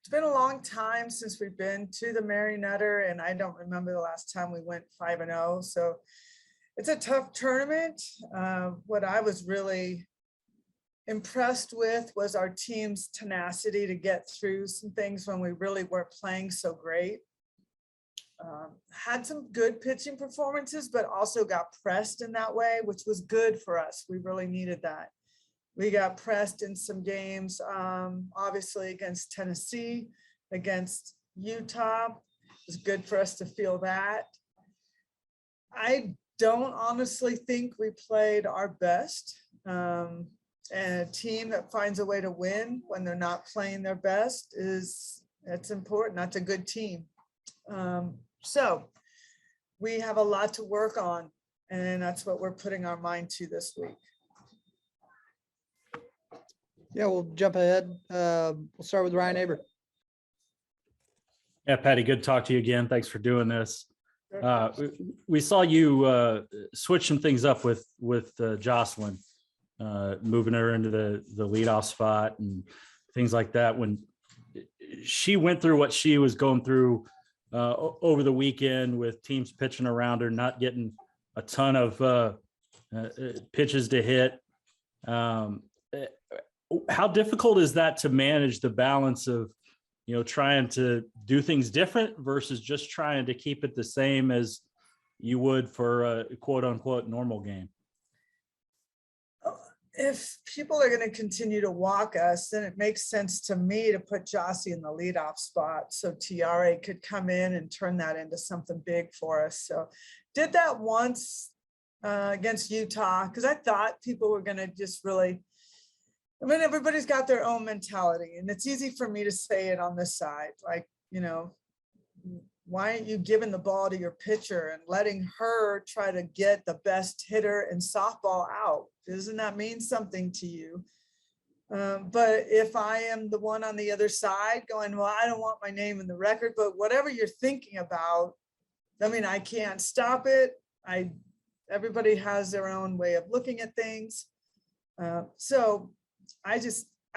it's been a long time since we've been to the Mary Nutter, and I don't remember the last time we went 5-0. So it's a tough tournament. What I was really impressed with was our team's tenacity to get through some things when we really weren't playing so great. Had some good pitching performances, but also got pressed in that way, which was good for us. We really needed that. We got pressed in some games, obviously against Tennessee, against Utah. It was good for us to feel that. I don't honestly think we played our best. And a team that finds a way to win when they're not playing their best it's important. That's a good team. So we have a lot to work on, and that's what we're putting our mind to this week. Yeah, we'll jump ahead. We'll start with Ryan Aber. Yeah, Patty, good to talk to you again. Thanks for doing this. We saw you switch some things up with Jocelyn, moving her into the leadoff spot and things like that. When she went through what she was going through over the weekend with teams pitching around her, not getting a ton of pitches to hit. How difficult is that to manage the balance of, trying to do things different versus just trying to keep it the same as you would for a quote unquote normal game? If people are going to continue to walk us, then it makes sense to me to put Jossie in the leadoff spot so Tiare could come in and turn that into something big for us. So did that once against Utah, because I thought people were going to just really, everybody's got their own mentality, and it's easy for me to say it on this side. Like, why aren't you giving the ball to your pitcher and letting her try to get the best hitter in softball out? Doesn't that mean something to you? But if I am the one on the other side going, well, I don't want my name in the record, but whatever you're thinking about, I can't stop it. Everybody has their own way of looking at things. So I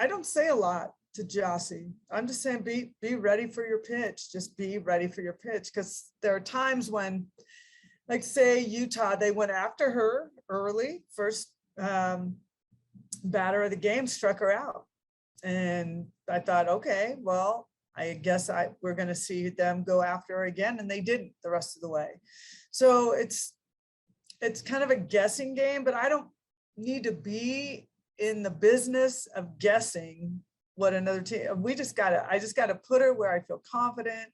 don't say a lot to Jossie. I'm just saying, be ready for your pitch. Just be ready for your pitch. Because there are times when, like say Utah, they went after her early, first batter of the game, struck her out. And I thought, okay, well, I guess we're going to see them go after her again. And they didn't the rest of the way. So it's kind of a guessing game, but I don't need to be in the business of guessing what another team. I just gotta put her where I feel confident.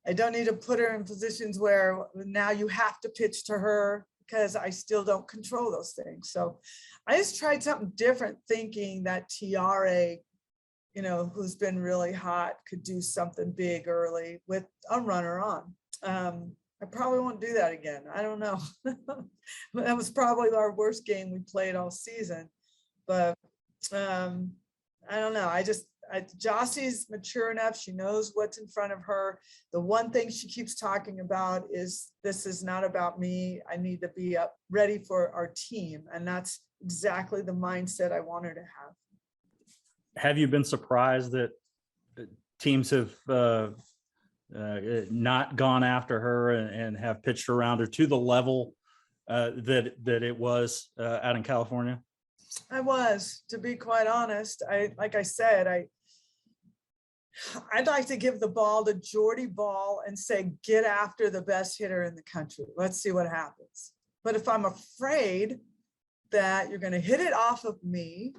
I don't need to put her in positions where now you have to pitch to her, because I still don't control those things. So I just tried something different, thinking that Tiare, who's been really hot, could do something big early with a runner on. I probably won't do that again. I don't know. That was probably our worst game we played all season. But I don't know. Jossie's mature enough. She knows what's in front of her. The one thing she keeps talking about is, this is not about me. I need to be up ready for our team. And that's exactly the mindset I want her to have. Have you been surprised that teams have not gone after her and have pitched around her to the level that it was out in California? I was, to be quite honest. Like I said, I'd like to give the ball to Jordy Ball and say, get after the best hitter in the country. Let's see what happens. But if I'm afraid that you're going to hit it off of me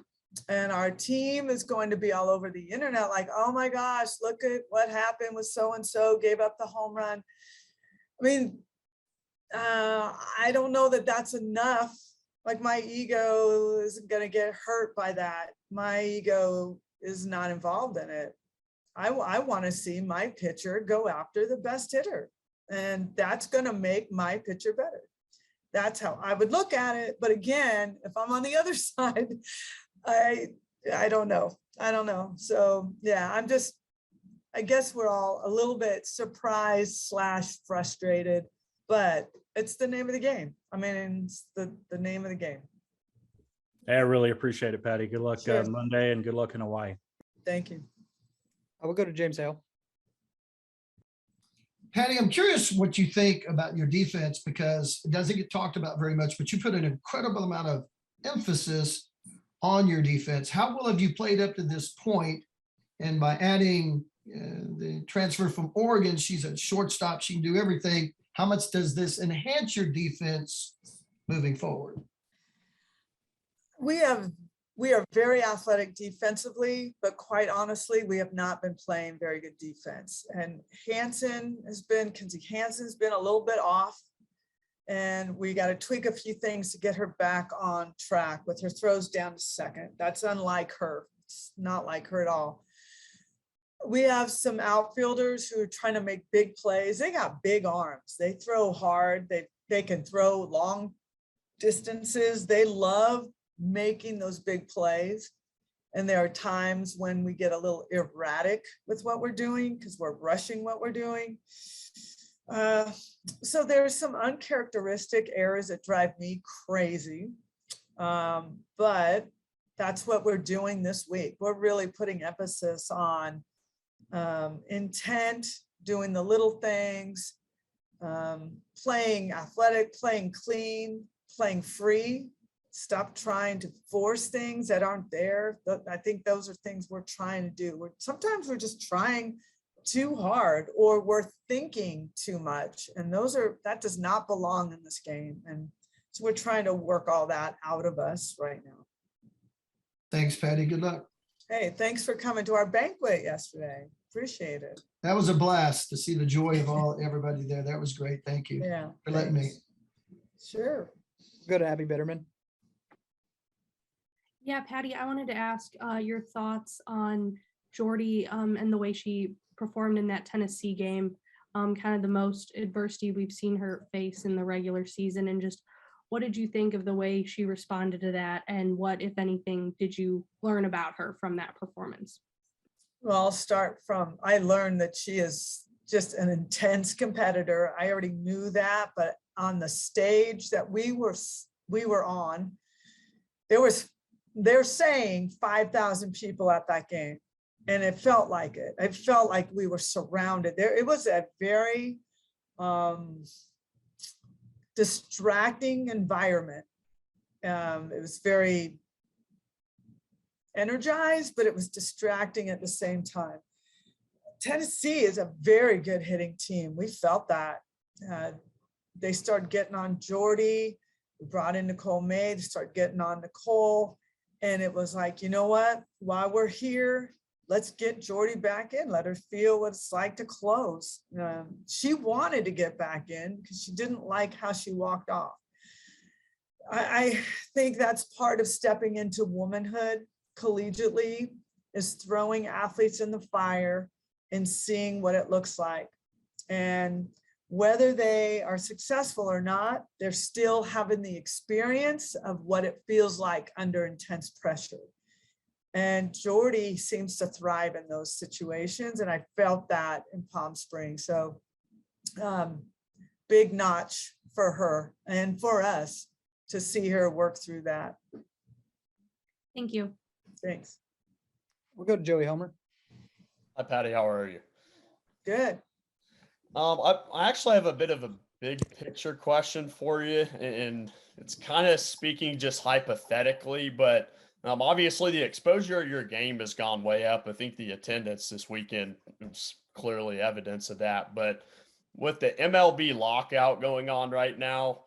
and our team is going to be all over the internet, like, oh my gosh, look at what happened with so-and-so, gave up the home run. I don't know that that's enough. Like, my ego isn't going to get hurt by that. My ego is not involved in it. I want to see my pitcher go after the best hitter, and that's going to make my pitcher better. That's how I would look at it. But again, if I'm on the other side, I don't know. I don't know. So yeah, I guess we're all a little bit surprised / frustrated, but it's the name of the game. It's the name of the game. I really appreciate it, Patty. Good luck Sure. Monday, and good luck in Hawaii. Thank you. I will go to James Hale. Patty, I'm curious what you think about your defense because it doesn't get talked about very much, but you put an incredible amount of emphasis on your defense. How well have you played up to this point? And by adding the transfer from Oregon, she's a shortstop. She can do everything. How much does this enhance your defense moving forward? We are very athletic defensively, but quite honestly, we have not been playing very good defense. And Kinsey Hansen's been a little bit off. And we got to tweak a few things to get her back on track with her throws down to second. That's unlike her. It's not like her at all. We have some outfielders who are trying to make big plays. They got big arms. They throw hard. They can throw long distances. They love making those big plays. And there are times when we get a little erratic with what we're doing because we're rushing what we're doing. So there's some uncharacteristic errors that drive me crazy. But that's what we're doing this week. We're really putting emphasis on intent, doing the little things, playing athletic, playing clean, playing free. Stop trying to force things that aren't there. I think those are things we're trying to do. Sometimes we're just trying too hard or we're thinking too much. And that does not belong in this game. And so we're trying to work all that out of us right now. Thanks, Patty. Good luck. Hey, thanks for coming to our banquet yesterday. Appreciate it. That was a blast to see the joy of everybody there. That was great. Thank you for letting me. Sure. Go to Abby Bitterman. Yeah, Patty, I wanted to ask your thoughts on Jordy and the way she performed in that Tennessee game, kind of the most adversity we've seen her face in the regular season. And just what did you think of the way she responded to that? And what, if anything, did you learn about her from that performance? Well, I'll start from, I learned that she is just an intense competitor. I already knew that, but on the stage that we were on, they're saying 5,000 people at that game. And it felt like it. It felt like we were surrounded there. It was a very distracting environment. It was very energized, but it was distracting at the same time. Tennessee is a very good hitting team. We felt that. They started getting on Jordy. We brought in Nicole May to start getting on Nicole. And it was like, you know what? While we're here, let's get Jordy back in. Let her feel what it's like to close. She wanted to get back in because she didn't like how she walked off. I think that's part of stepping into womanhood collegiately, is throwing athletes in the fire and seeing what it looks like. And whether they are successful or not, they're still having the experience of what it feels like under intense pressure. And Jordy seems to thrive in those situations. And I felt that in Palm Springs. So big notch for her and for us to see her work through that. Thank you. Thanks. We'll go to Joey Helmer. Hi, Patty. How are you? Good. I actually have a bit of a big picture question for you, and it's kind of speaking just hypothetically, but obviously the exposure of your game has gone way up. I think the attendance this weekend is clearly evidence of that. But with the MLB lockout going on right now,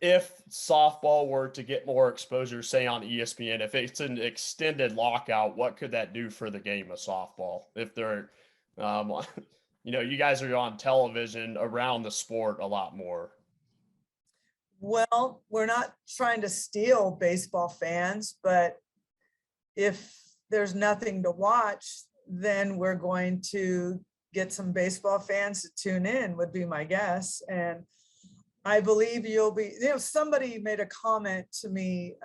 if softball were to get more exposure, say on ESPN, if it's an extended lockout, what could that do for the game of softball? If they're, you guys are on television around the sport a lot more. Well, we're not trying to steal baseball fans, but if there's nothing to watch, then we're going to get some baseball fans to tune in, would be my guess. And I believe you'll be, somebody made a comment to me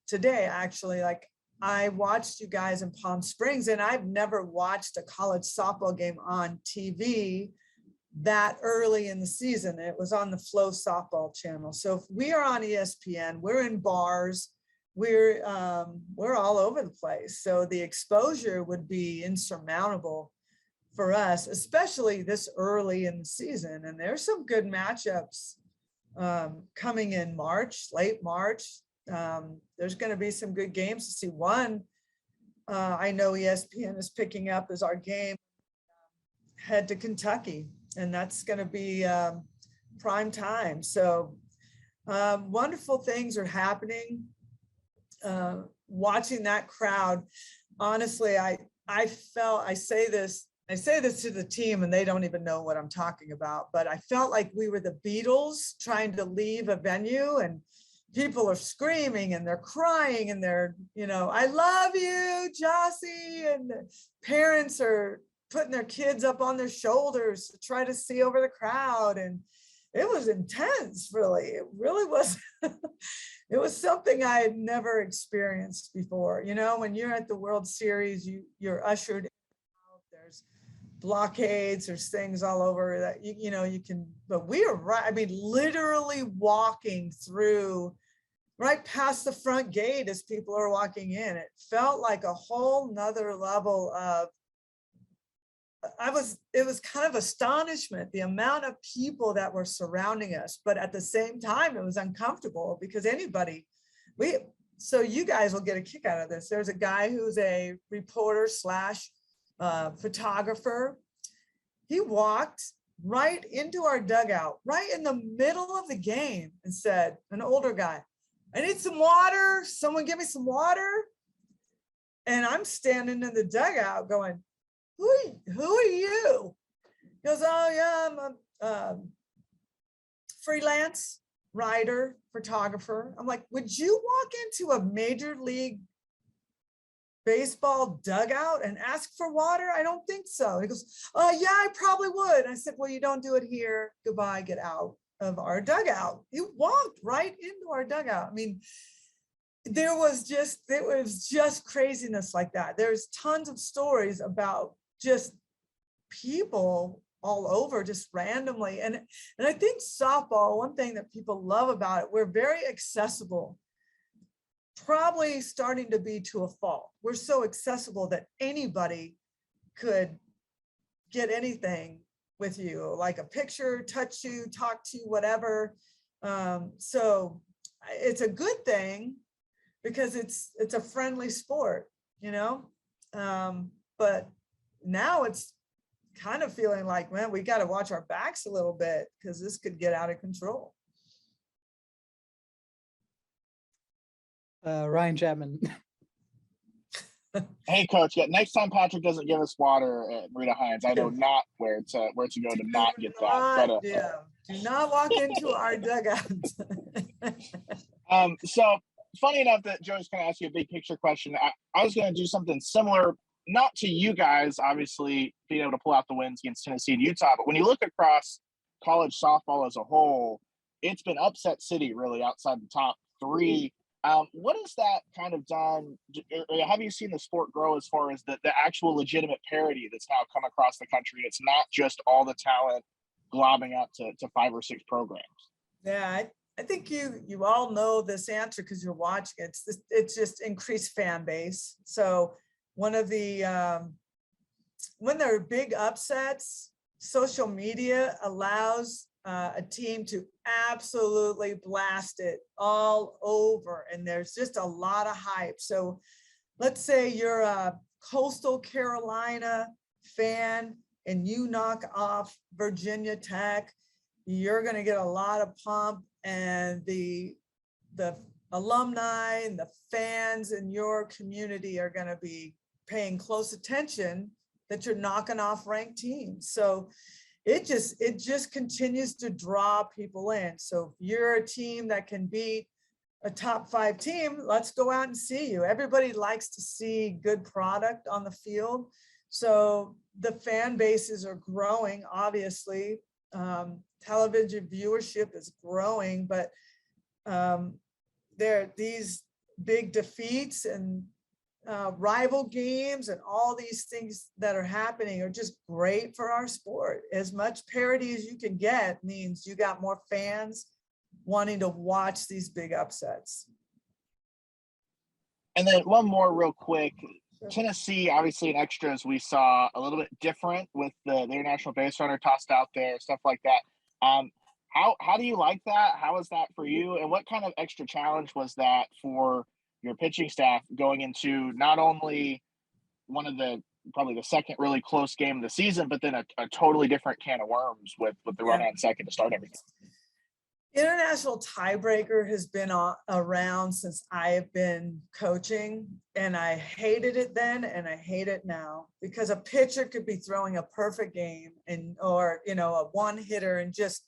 today, actually, like, I watched you guys in Palm Springs and I've never watched a college softball game on TV that early in the season. It was on the Flow Softball channel. So if we are on ESPN, we're in bars, we're all over the place. So the exposure would be insurmountable for us, especially this early in the season. And there's some good matchups coming in March, late March. There's going to be some good games to see. One, I know ESPN is picking up as our game, head to Kentucky, and that's going to be prime time. So wonderful things are happening. Watching that crowd, honestly, I say this to the team and they don't even know what I'm talking about, but I felt like we were the Beatles trying to leave a venue, and people are screaming and they're crying and they're, I love you, Jossie, and the parents are putting their kids up on their shoulders to try to see over the crowd. And it was intense, really. It really was. It was something I had never experienced before. When you're at the World Series, you're ushered in. There's blockades, there's things all over that you can, but we were right. I mean, literally walking through right past the front gate as people are walking in. It felt like a whole nother level of, it was kind of astonishment, the amount of people that were surrounding us, but at the same time, it was uncomfortable because so you guys will get a kick out of this. There's a guy who's a reporter slash photographer. He walked right into our dugout, right in the middle of the game, and said, an older guy, I need some water. Someone give me some water. And I'm standing in the dugout going, who are you? He goes, oh yeah, I'm a freelance writer, photographer. I'm like, would you walk into a major league baseball dugout and ask for water? I don't think so. He goes, oh yeah, I probably would. I said, well, you don't do it here. Goodbye, get out of our dugout. He walked right into our dugout. I mean, it was just craziness like that. There's tons of stories about just people all over, just randomly. And I think softball, one thing that people love about it, we're very accessible. Probably starting to be to a fault. We're so accessible that anybody could get anything with you, like a picture, touch you, talk to you, whatever. So it's a good thing because it's a friendly sport, but now it's kind of feeling like, man, we got to watch our backs a little bit because this could get out of control. Ryan Chapman. Hey, coach. Yeah, next time Patrick doesn't give us water at Marina Hines, I know not where to go to not get that. But do not walk into our dugout. So funny enough that Joe's going to ask you a big picture question. I was going to do something similar, not to you guys, obviously being able to pull out the wins against Tennessee and Utah, but when you look across college softball as a whole, it's been upset city really outside the top three. What has that kind of done? Have you seen the sport grow as far as the actual legitimate parity that's now come across the country? It's not just all the talent globbing up to 5 or 6 programs. Yeah, I think you all know this answer because you're watching. It's just increased fan base. So one of the when there are big upsets, social media allows a team to absolutely blast it all over, and there's just a lot of hype. So let's say you're a Coastal Carolina fan and you knock off Virginia Tech, you're going to get a lot of pump, and the alumni and the fans in your community are going to be paying close attention that you're knocking off ranked teams. So it just continues to draw people in. So if you're a team that can beat a top 5 team, let's go out and see you. Everybody likes to see good product on the field. So the fan bases are growing, obviously. Television viewership is growing, but there are these big defeats and rival games and all these things that are happening are just great for our sport. As much parity as you can get means you got more fans wanting to watch these big upsets. And then one more real quick. Sure. Tennessee, obviously in extras, we saw a little bit different with the international base runner tossed out there, stuff like that. How do you like that? How is that for you? And what kind of extra challenge was that for your pitching staff going into not only one of the probably the second really close game of the season, but then a totally different can of worms with the run on second to start everything? International tiebreaker has been around since I have been coaching, and I hated it then and I hate it now, because a pitcher could be throwing a perfect game or a one hitter and just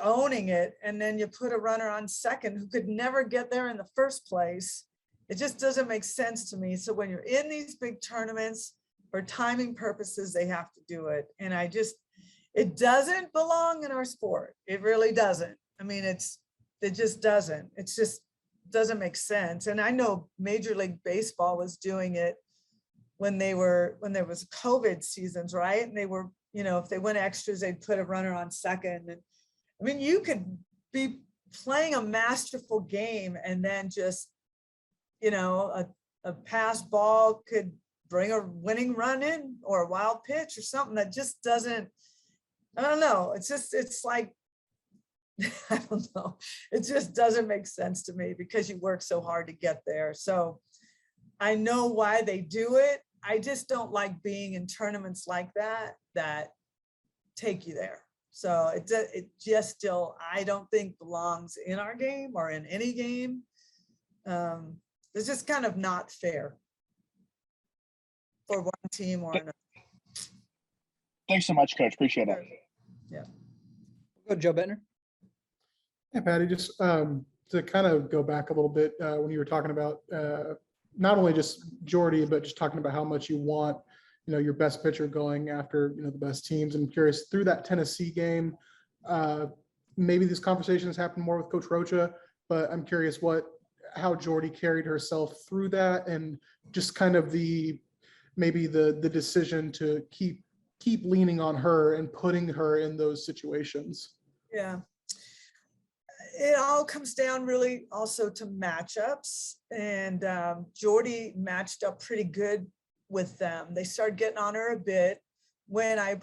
owning it, and then you put a runner on second who could never get there in the first place. It just doesn't make sense to me. So when you're in these big tournaments, for timing purposes, they have to do it, and it doesn't belong in our sport. It really doesn't. I mean, it just doesn't. It just doesn't make sense. And I know Major League Baseball was doing it when there was COVID seasons, right? And they were, if they went extras, they'd put a runner on second. And I mean, you could be playing a masterful game and then just, a pass ball could bring a winning run in, or a wild pitch or something that just doesn't, I don't know. It's like, I don't know. It just doesn't make sense to me, because you work so hard to get there. So I know why they do it. I just don't like being in tournaments like that take you there. So it just still, I don't think belongs in our game or in any game. It's just kind of not fair for one team or another. Thanks so much, Coach. Appreciate it. Yeah. Go Joe Bentner. Hey, Patty, just to kind of go back a little bit when you were talking about not only just Jordy, but just talking about how much you want, your best pitcher going after, the best teams. I'm curious, through that Tennessee game, maybe these conversations happen more with Coach Rocha, but I'm curious how Jordy carried herself through that, and just kind of maybe the decision to keep leaning on her and putting her in those situations. Yeah. It all comes down really also to matchups, and Jordy matched up pretty good with them. They started getting on her a bit. When I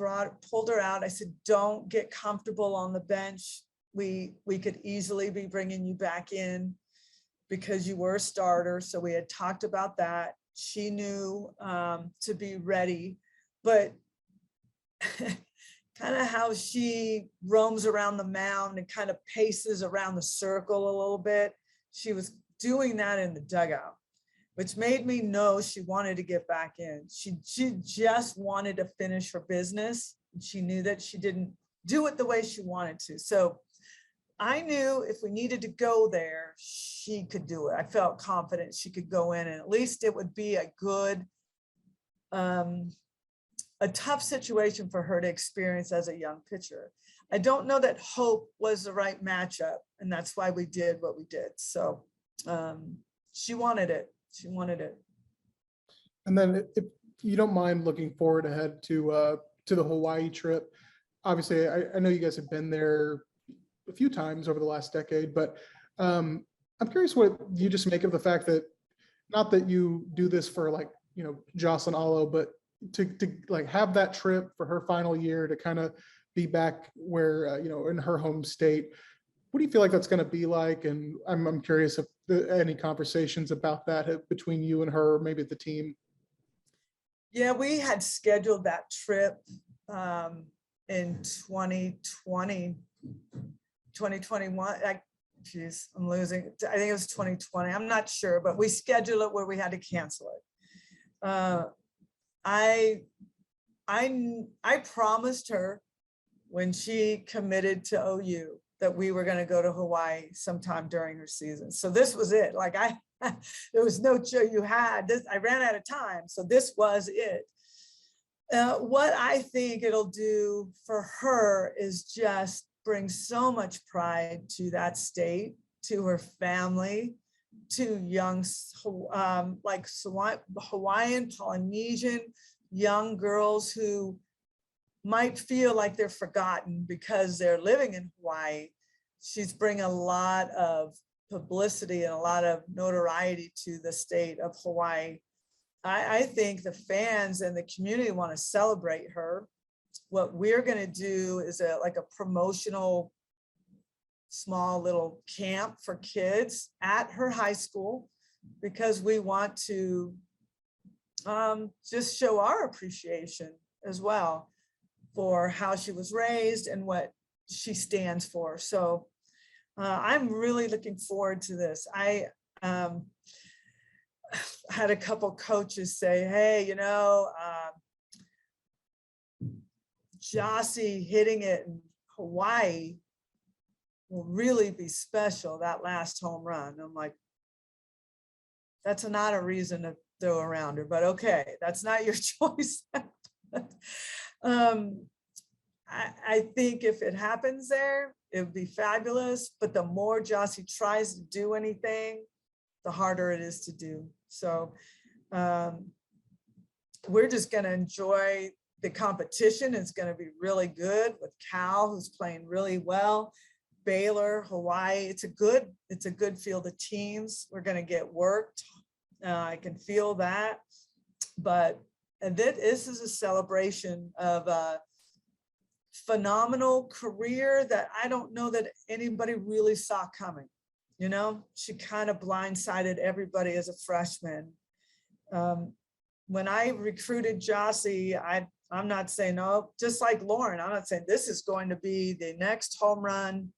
pulled her out, I said, don't get comfortable on the bench. We could easily be bringing you back in because you were a starter. So we had talked about that. She knew to be ready, but kind of how she roams around the mound and kind of paces around the circle a little bit. She was doing that in the dugout, which made me know she wanted to get back in. She just wanted to finish her business. She knew that she didn't do it the way she wanted to. So I knew if we needed to go there, she could do it. I felt confident she could go in, and at least it would be a good, a tough situation for her to experience as a young pitcher. I don't know that Hope was the right matchup, and that's why we did what we did. So she wanted it. She wanted it. And then if you don't mind looking forward ahead to the Hawaii trip, obviously I know you guys have been there a few times over the last decade, but I'm curious what you just make of the fact that, not that you do this for Jocelyn Allo, but to like have that trip for her final year, to kind of be back where, in her home state. What do you feel like that's going to be like? And I'm curious if any conversations about that between you and her, or maybe the team. Yeah, we had scheduled that trip in 2021. Geez, I'm losing. I think it was 2020. I'm not sure, but we scheduled it where we had to cancel it. I promised her when she committed to OU that we were going to go to Hawaii sometime during her season. So this was it. Like there was no show you had this. I ran out of time. So this was it. What I think it'll do for her is just bring so much pride to that state, to her family, to young, like Hawaiian, Polynesian young girls who might feel like they're forgotten because they're living in Hawaii. She's bringing a lot of publicity and a lot of notoriety to the state of Hawaii. I think the fans and the community want to celebrate her. What we're going to do is like a promotional small little camp for kids at her high school, because we want to just show our appreciation as well for how she was raised and what she stands for. So I'm really looking forward to this. I had a couple coaches say, hey, you know, Jossie hitting it in Hawaii will really be special, that last home run. I'm like, that's not a reason to throw around her, but okay, that's not your choice. I think if it happens there, it would be fabulous, but the more Jossie tries to do anything, the harder it is to do. So we're just going to enjoy the competition. It's going to be really good with Cal, who's playing really well. Baylor, Hawaii, it's a good field of teams. We're going to get worked. I can feel that. But this is a celebration of a phenomenal career that I don't know that anybody really saw coming. You know, she kind of blindsided everybody as a freshman. When I recruited Jossie, I'm not saying, no, just like Lauren, I'm not saying this is going to be the next home run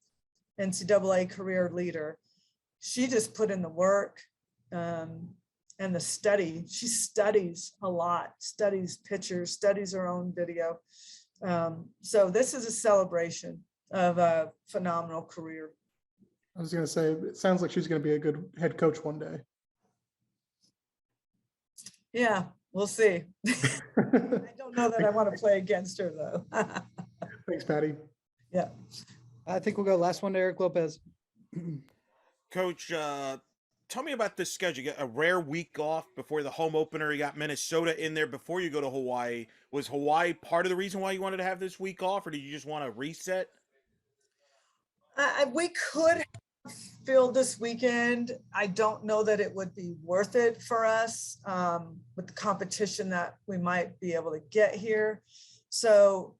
NCAA career leader. She just put in the work and the study. She studies a lot, studies pictures, studies her own video. So this is a celebration of a phenomenal career. I was going to say, it sounds like she's going to be a good head coach one day. Yeah, we'll see. I don't know that I want to play against her though. Thanks, Patty. Yeah. I think we'll go last one to Eric Lopez. Coach, tell me about this schedule. You got a rare week off before the home opener. You got Minnesota in there before you go to Hawaii. Was Hawaii part of the reason why you wanted to have this week off, or did you just want to reset? We could fill this weekend. I don't know that it would be worth it for us with the competition that we might be able to get here. So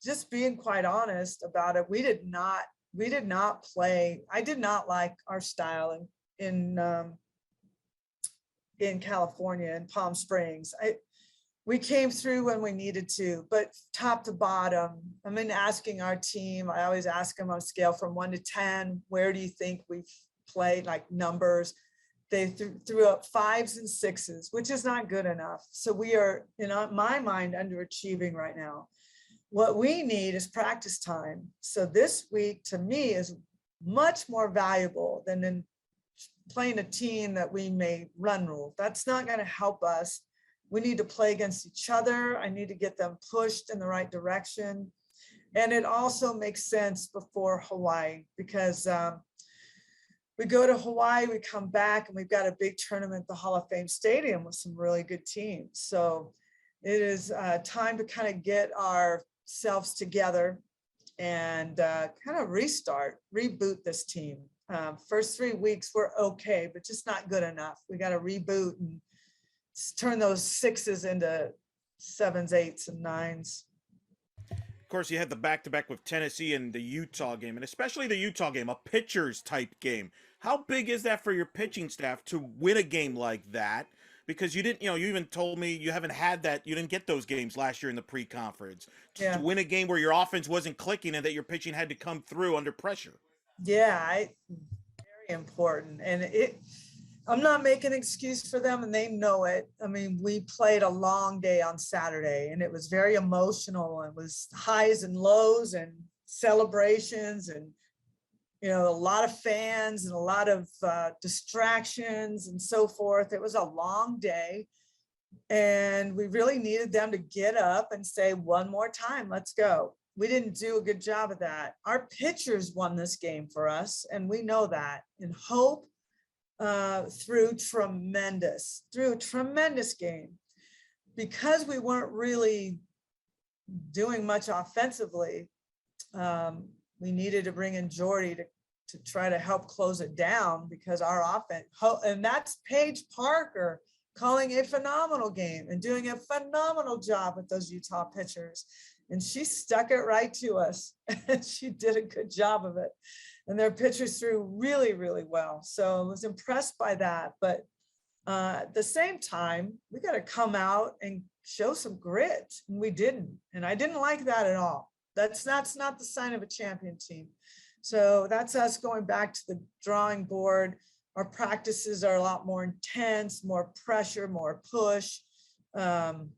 just being quite honest about it, we did not play. I did not like our style in California, in Palm Springs. We came through when we needed to, but top to bottom, I mean, asking our team, I always ask them on a scale from 1 to 10, where do you think we've played, like numbers? They threw up 5s and 6s, which is not good enough. So we are, in my mind, underachieving right now. What we need is practice time. So this week, to me, is much more valuable than in playing a team that we may run rule. That's not going to help us. We need to play against each other. I need to get them pushed in the right direction. And it also makes sense before Hawaii, because we go to Hawaii, we come back, and we've got a big tournament at the Hall of Fame Stadium with some really good teams. So it is time to kind of get ourselves together and kind of reboot this team. First 3 weeks were okay, but just not good enough. We got to reboot and turn those 6s into 7s, 8s, and 9s. Of course, you had the back-to-back with Tennessee and the Utah game, and especially the Utah game, a pitcher's type game. How big is that for your pitching staff to win a game like that? Because you didn't, you even told me you haven't had that. You didn't get those games last year in the pre-conference. Yeah. To win a game where your offense wasn't clicking and that your pitching had to come through under pressure. Yeah, very important. And I'm not making an excuse for them, and they know it. I mean, we played a long day on Saturday, and it was very emotional. It was highs and lows and celebrations, and a lot of fans and a lot of distractions and so forth. It was a long day, and we really needed them to get up and say, one more time, let's go. We didn't do a good job of that. Our pitchers won this game for us, and we know that. And Hope threw a tremendous game. Because we weren't really doing much offensively, we needed to bring in Jordy to try to help close it down because our offense, and that's Paige Parker calling a phenomenal game and doing a phenomenal job with those Utah pitchers. And she stuck it right to us. She did a good job of it. And their pitchers threw really, really well. So I was impressed by that. But at the same time, we got to come out and show some grit. And we didn't. And I didn't like that at all. That's not the sign of a champion team. So that's us going back to the drawing board. Our practices are a lot more intense, more pressure, more push, calling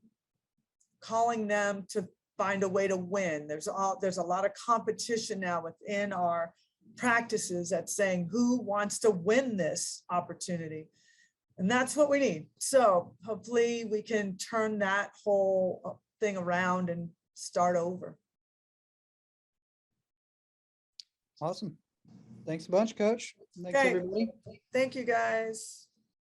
them to find a way to win. There's a lot of competition now within our practices at saying who wants to win this opportunity. And that's what we need. So hopefully we can turn that whole thing around and start over. Awesome. Thanks a bunch, Coach. Thanks, Okay. everybody. Thank you, guys.